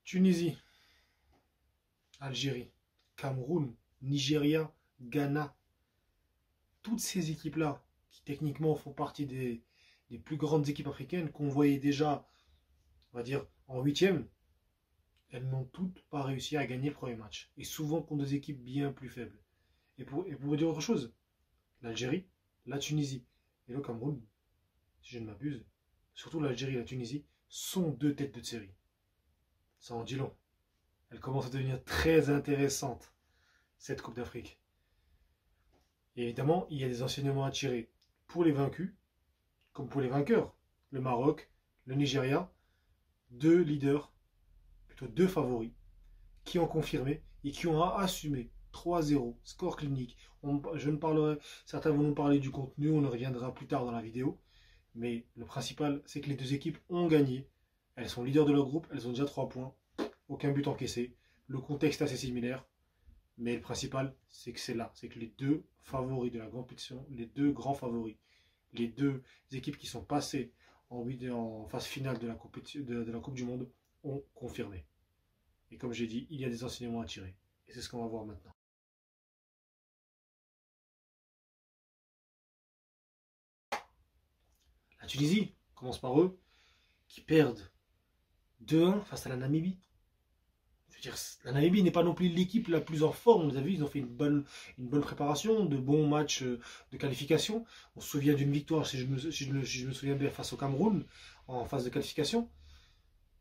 Tunisie, Algérie, Cameroun, Nigeria, Ghana, toutes ces équipes-là, qui techniquement font partie des plus grandes équipes africaines, qu'on voyait déjà, on va dire, en huitième, elles n'ont toutes pas réussi à gagner le premier match. Et souvent contre des équipes bien plus faibles. Et pour vous dire autre chose, l'Algérie, la Tunisie et le Cameroun, si je ne m'abuse, surtout l'Algérie et la Tunisie, sont deux têtes de série. Ça en dit long. Elle commence à devenir très intéressante, cette Coupe d'Afrique. Et évidemment, il y a des enseignements à tirer pour les vaincus, comme pour les vainqueurs. Le Maroc, le Nigeria, deux leaders, plutôt deux favoris, qui ont confirmé et qui ont assumé 3-0, score clinique. Je ne parlerai, certains vont nous parler du contenu, on y reviendra plus tard dans la vidéo. Mais le principal, c'est que les deux équipes ont gagné. Elles sont leaders de leur groupe, elles ont déjà 3 points. Aucun but encaissé. Le contexte est assez similaire. Mais le principal, c'est que c'est là. C'est que les deux favoris de la compétition, les deux grands favoris, les deux équipes qui sont passées en phase finale de la Coupe du Monde ont confirmé. Et comme j'ai dit, il y a des enseignements à tirer. Et c'est ce qu'on va voir maintenant. La Tunisie, on commence par eux, qui perdent 2-1 face à la Namibie. Je veux dire, la Namibie n'est pas non plus l'équipe la plus en forme. Vous avez vu, ils ont fait une bonne préparation, de bons matchs de qualification. On se souvient d'une victoire, si je me souviens bien, face au Cameroun, en phase de qualification.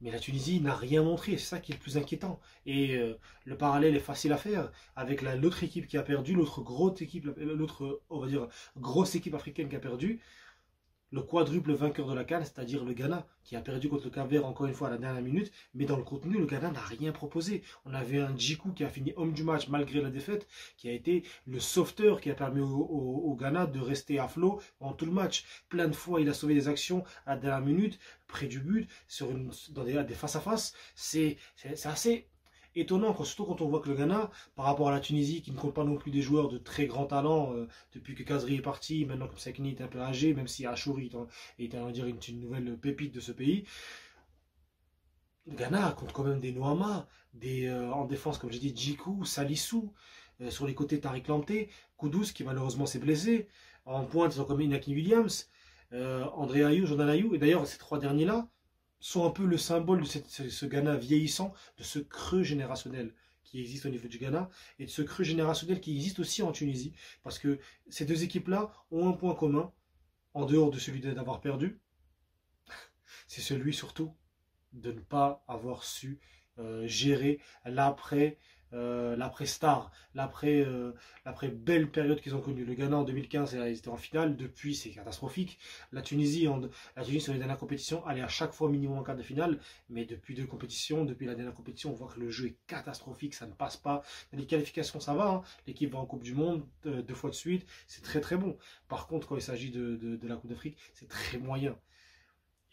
Mais la Tunisie n'a rien montré, c'est ça qui est le plus inquiétant. Et le parallèle est facile à faire avec l'autre équipe qui a perdu, l'autre grosse équipe, on va dire, grosse équipe africaine qui a perdu. Le quadruple vainqueur de la CAN, c'est-à-dire le Ghana, qui a perdu contre le Cap-Vert encore une fois à la dernière minute, mais dans le contenu, le Ghana n'a rien proposé. On avait un Djikou qui a fini homme du match malgré la défaite, qui a été le sauveteur qui a permis au Ghana de rester à flot en tout le match. Plein de fois, il a sauvé des actions à la dernière minute, près du but, dans des face-à-face. C'est assez étonnant, surtout quand on voit que le Ghana, par rapport à la Tunisie, qui ne compte pas non plus des joueurs de très grand talent, depuis que Kazri est parti, maintenant que Sekni est un peu âgé, même si Achouri est on va dire, une nouvelle pépite de ce pays, le Ghana compte quand même des Noama, en défense, comme j'ai dit, Djikou, Salissou, sur les côtés Tariq Lamptey, Kudus qui malheureusement s'est blessé, en pointe ils ont comme Inaki Williams, André Ayew, Jordan Ayew, et d'ailleurs ces trois derniers-là sont un peu le symbole de ce Ghana vieillissant, de ce creux générationnel qui existe au niveau du Ghana, et de ce creux générationnel qui existe aussi en Tunisie, parce que ces deux équipes-là ont un point commun, en dehors de celui d'avoir perdu, c'est celui surtout de ne pas avoir su gérer l'après-star, l'après belle période qu'ils ont connue. Le Ghana en 2015, ils étaient en finale, depuis c'est catastrophique. La Tunisie sur les dernières compétitions, elle est à chaque fois minimum en quart de finale, mais depuis deux compétitions, depuis la dernière compétition, on voit que le jeu est catastrophique, ça ne passe pas. Dans les qualifications, ça va, hein. L'équipe va en Coupe du Monde 2 fois de suite, c'est très très bon. Par contre, quand il s'agit de la Coupe d'Afrique, c'est très moyen.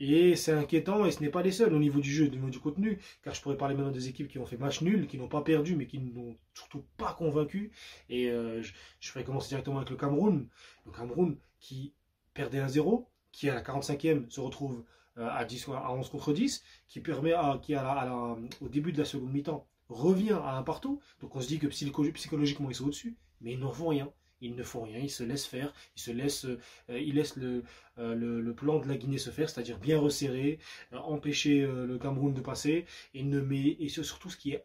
Et c'est inquiétant, et ce n'est pas les seuls au niveau du jeu, au niveau du contenu, car je pourrais parler maintenant des équipes qui ont fait match nul, qui n'ont pas perdu, mais qui n'ont surtout pas convaincu. Et je ferai commencer directement avec le Cameroun. Le Cameroun qui perdait 1-0, qui à la 45e se retrouve à 11 contre 10, qui permet au début de la seconde mi-temps revient à un partout. Donc on se dit que psychologiquement ils sont au-dessus, mais ils n'en font rien. Ils ne font rien, ils se laissent faire, ils laissent le plan de la Guinée se faire, c'est-à-dire bien resserrer, empêcher le Cameroun de passer, et surtout ce qui est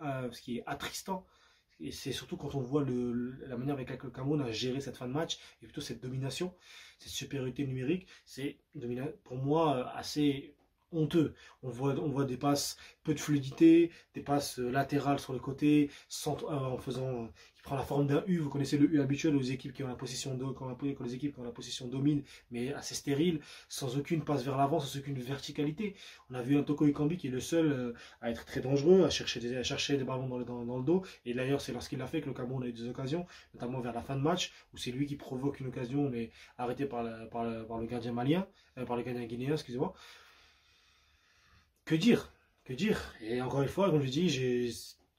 attristant, et c'est surtout quand on voit la manière avec laquelle le Cameroun a géré cette fin de match, et plutôt cette domination, cette supériorité numérique, c'est pour moi assez honteux. On voit des passes, peu de fluidité, des passes latérales sur le côté, qui prend la forme d'un U. Vous connaissez le U habituel aux équipes qui ont la possession quand les équipes qui ont la possession dominent, mais assez stérile, sans aucune passe vers l'avant, sans aucune verticalité. On a vu un Toko Ekambi qui est le seul à être très dangereux, à chercher des ballons dans le dos. Et d'ailleurs, c'est lorsqu'il l'a fait que le Cameroun a eu des occasions, notamment vers la fin de match, où c'est lui qui provoque une occasion, mais arrêtée par le gardien malien, par le gardien guinéen, excusez-moi. Que dire? Et encore une fois, comme je dis,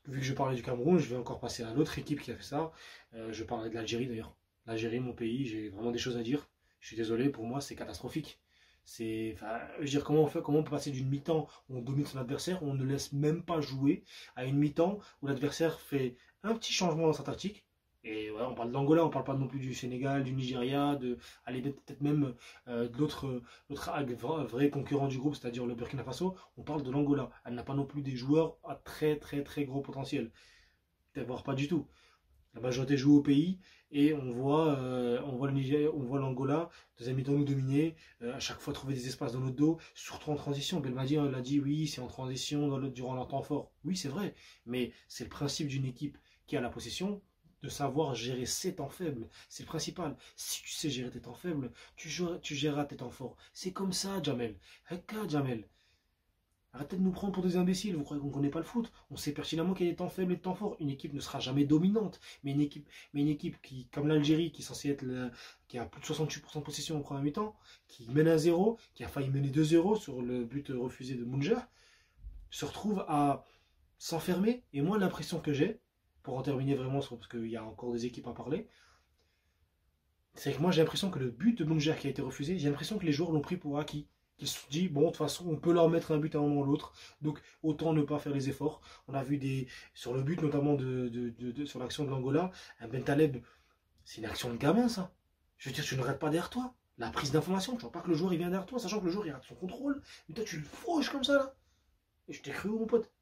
vu que je parlais du Cameroun, je vais encore passer à l'autre équipe qui a fait ça. Je parlerai de l'Algérie d'ailleurs. L'Algérie, mon pays, j'ai vraiment des choses à dire. Je suis désolé, pour moi, c'est catastrophique. Enfin, je veux dire, comment on peut passer d'une mi-temps où on domine son adversaire, où on ne laisse même pas jouer, à une mi-temps où l'adversaire fait un petit changement dans sa tactique. Et ouais, on parle d'Angola, on parle pas non plus du Sénégal, du Nigeria, allez, peut-être même de l'autre vrai concurrent du groupe, c'est-à-dire le Burkina Faso. On parle de l'Angola. Elle n'a pas non plus des joueurs à très très très gros potentiel. Voire pas du tout. La majorité joue au pays et on voit le Niger, on voit l'Angola, deuxième mi-temps nous dominer, à chaque fois trouver des espaces dans notre dos, surtout en transition. Belmadi l'a dit, oui, c'est en transition durant leur temps fort. Oui, c'est vrai, mais c'est le principe d'une équipe qui a la possession de savoir gérer ses temps faibles. C'est le principal. Si tu sais gérer tes temps faibles, tu géreras tes temps forts. C'est comme ça, Jamel. Hekka, Jamel. Arrêtez de nous prendre pour des imbéciles, vous croyez qu'on ne connaît pas le foot? On sait pertinemment qu'il y a des temps faibles et des temps forts. Une équipe ne sera jamais dominante, mais une équipe qui, comme l'Algérie, qui est censée être qui a plus de 68% de possession au premier mi-temps, qui mène à 0, qui a failli mener 2-0 sur le but refusé de Munger, se retrouve à s'enfermer. Et moi, l'impression que j'ai, pour en terminer vraiment, parce qu'il y a encore des équipes à parler, c'est que moi j'ai l'impression que le but de Munger qui a été refusé, j'ai l'impression que les joueurs l'ont pris pour acquis. Ils se sont dit, bon, de toute façon, on peut leur mettre un but à un moment ou l'autre, donc autant ne pas faire les efforts. On a vu sur le but, notamment sur l'action de l'Angola, un Bentaleb, c'est une action de gamin, ça. Je veux dire, tu ne rates pas derrière toi. La prise d'information, tu vois pas que le joueur il vient derrière toi, sachant que le joueur il rate son contrôle, mais toi tu le fauches comme ça, là. Et je t'ai cru, mon pote.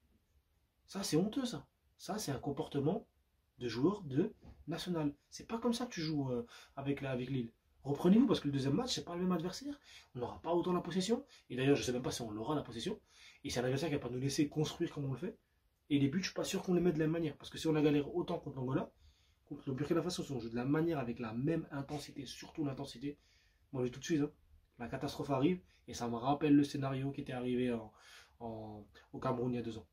Ça, c'est honteux, ça. Ça, c'est un comportement de joueur de national. C'est pas comme ça que tu joues avec Lille. Reprenez-vous parce que le deuxième match, c'est pas le même adversaire. On n'aura pas autant la possession. Et d'ailleurs, je sais même pas si on aura la possession. Et c'est un adversaire qui va pas nous laisser construire comme on le fait. Et les buts, je suis pas sûr qu'on les met de la même manière. Parce que si on a galéré autant contre l'Angola, contre le Burkina Faso, si on joue de la manière avec la même intensité, surtout l'intensité, moi je dis tout de suite, hein, la catastrophe arrive. Et ça me rappelle le scénario qui était arrivé au Cameroun il y a 2 ans.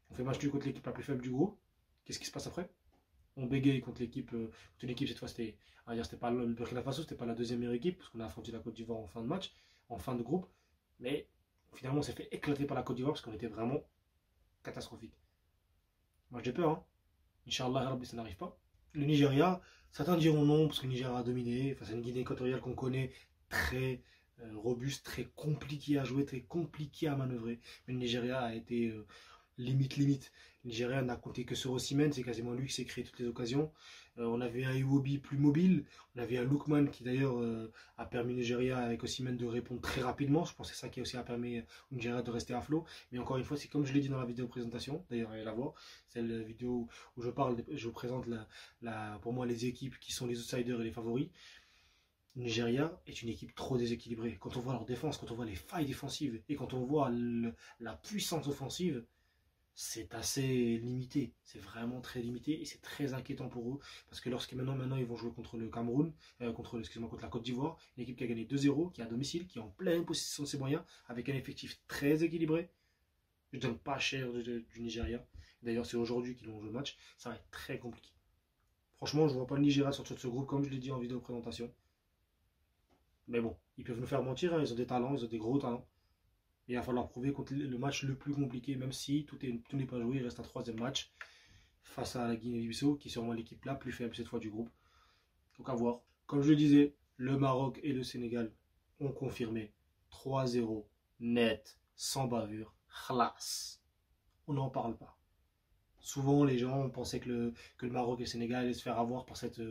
On fait match nul contre l'équipe la plus faible du groupe. Qu'est-ce qui se passe après? On bégaye contre une équipe, cette fois c'était pas le Burkina Faso, c'était pas la deuxième meilleure équipe, parce qu'on a affronté la Côte d'Ivoire en fin de match, en fin de groupe, mais finalement on s'est fait éclater par la Côte d'Ivoire parce qu'on était vraiment catastrophique. Moi j'ai peur, hein. Inch'Allah, ça n'arrive pas. Le Nigeria, certains diront non, parce que le Nigeria a dominé, face à une Guinée équatoriale qu'on connaît, très robuste, très compliqué à jouer, très compliqué à manœuvrer. Mais le Nigeria a été limite. Le Nigeria n'a compté que sur Osimhen, c'est quasiment lui qui s'est créé toutes les occasions. On avait un Iwobi plus mobile, on avait un Lookman qui d'ailleurs a permis au Nigeria avec Osimhen de répondre très rapidement. Je pense que c'est ça qui aussi a permis au Nigeria de rester à flot. Mais encore une fois, c'est comme je l'ai dit dans la vidéo présentation, d'ailleurs allez la voir, c'est la vidéo où je présente pour moi les équipes qui sont les outsiders et les favoris. Le Nigeria est une équipe trop déséquilibrée. Quand on voit leur défense, quand on voit les failles défensives et quand on voit la puissance offensive, c'est assez limité, c'est vraiment très limité et c'est très inquiétant pour eux parce que maintenant ils vont jouer contre le Cameroun, contre la Côte d'Ivoire, une équipe qui a gagné 2-0, qui est à domicile, qui est en pleine possession de ses moyens, avec un effectif très équilibré. Je ne donne pas cher du Nigeria. D'ailleurs, c'est aujourd'hui qu'ils vont jouer le match, ça va être très compliqué. Franchement, je ne vois pas le Nigeria sortir de ce groupe comme je l'ai dit en vidéo présentation. Mais bon, ils peuvent nous faire mentir, hein, ils ont des talents, ils ont des gros talents. Il va falloir prouver contre le match le plus compliqué, même si tout n'est pas joué, il reste un troisième match face à la Guinée-Bissau, qui est sûrement l'équipe la plus faible cette fois du groupe. Donc à voir. Comme je le disais, le Maroc et le Sénégal ont confirmé 3-0 net, sans bavure, khlas. On n'en parle pas. Souvent, les gens pensaient que le Maroc et le Sénégal allaient se faire avoir par cette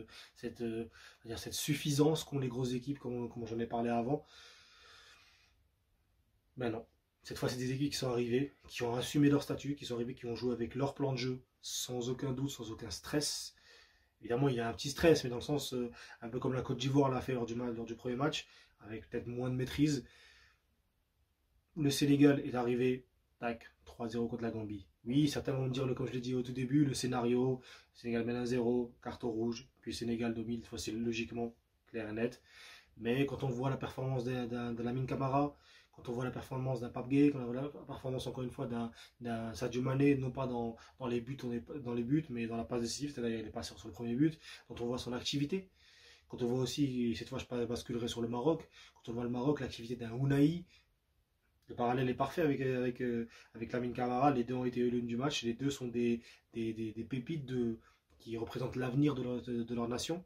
suffisance qu'ont les grosses équipes, comme j'en ai parlé avant. Ben non. Cette fois, c'est des équipes qui sont arrivées, qui ont assumé leur statut, qui sont arrivées, qui ont joué avec leur plan de jeu, sans aucun doute, sans aucun stress. Évidemment, il y a un petit stress, mais dans le sens, un peu comme la Côte d'Ivoire l'a fait lors du premier match, avec peut-être moins de maîtrise. Le Sénégal est arrivé, tac, 3-0 contre la Gambie. Oui, certains vont me dire, comme je l'ai dit au tout début, le scénario, Sénégal mène 1-0, carton rouge, puis Sénégal domine, c'est logiquement clair et net. Mais quand on voit la performance de Lamine Camara, quand on voit la performance d'un Pape Gueye, quand on voit la performance encore une fois d'un Sadio Mané, non pas dans les buts, mais dans la passe décisive, c'est-à-dire il est passé sur le premier but, quand on voit son activité, quand on voit aussi, cette fois je basculerai sur le Maroc, quand on voit le Maroc, l'activité d'un Ounahi, le parallèle est parfait avec Lamine Camara, les deux ont été élus du match, les deux sont des pépites qui représentent l'avenir de leur nation.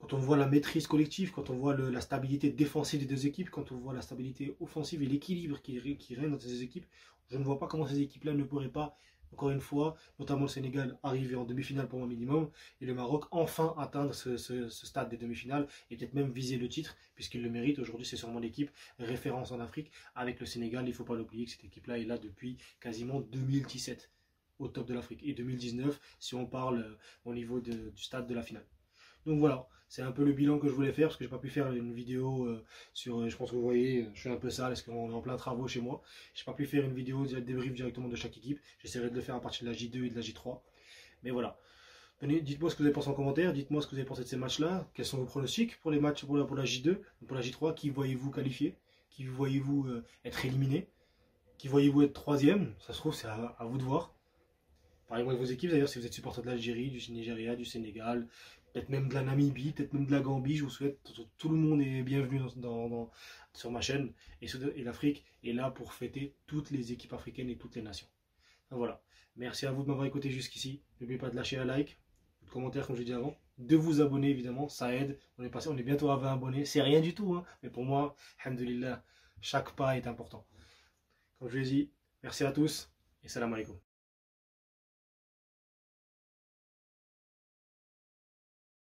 quand on voit la maîtrise collective, quand on voit la stabilité défensive des deux équipes, quand on voit la stabilité offensive et l'équilibre qui règne dans ces équipes, je ne vois pas comment ces équipes-là ne pourraient pas, encore une fois, notamment le Sénégal, arriver en demi-finale pour moi minimum, et le Maroc enfin atteindre ce stade des demi-finales, et peut-être même viser le titre, puisqu'il le mérite. Aujourd'hui, c'est sûrement l'équipe référence en Afrique. Avec le Sénégal, il ne faut pas l'oublier que cette équipe-là est là depuis quasiment 2017, au top de l'Afrique, et 2019, si on parle au niveau du stade de la finale. Donc voilà, c'est un peu le bilan que je voulais faire parce que j'ai pas pu faire une vidéo sur, je pense que vous voyez, je suis un peu sale parce qu'on est en plein travaux chez moi. J'ai pas pu faire une vidéo débrief directement de chaque équipe. J'essaierai de le faire à partir de la J2 et de la J3. Mais voilà. Dites-moi ce que vous avez pensé en commentaire, dites-moi ce que vous avez pensé de ces matchs-là, quels sont vos pronostics pour les matchs pour la J2, pour la J3, qui voyez-vous qualifier, qui voyez-vous être éliminé, qui voyez-vous être troisième, ça se trouve c'est à vous de voir. Parlez-moi de vos équipes d'ailleurs si vous êtes supporter de l'Algérie, du Nigeria, du Sénégal, peut-être même de la Namibie, peut-être même de la Gambie. Je vous souhaite, tout le monde est bienvenu sur ma chaîne. Et l'Afrique est là pour fêter toutes les équipes africaines et toutes les nations. Donc voilà. Merci à vous de m'avoir écouté jusqu'ici. N'oubliez pas de lâcher un like, de commentaire comme je l'ai dit avant, de vous abonner évidemment, ça aide. On est bientôt à 20 abonnés. C'est rien du tout, hein, mais pour moi, alhamdoulilah, chaque pas est important. Comme je l'ai dit, merci à tous et salam alaikum.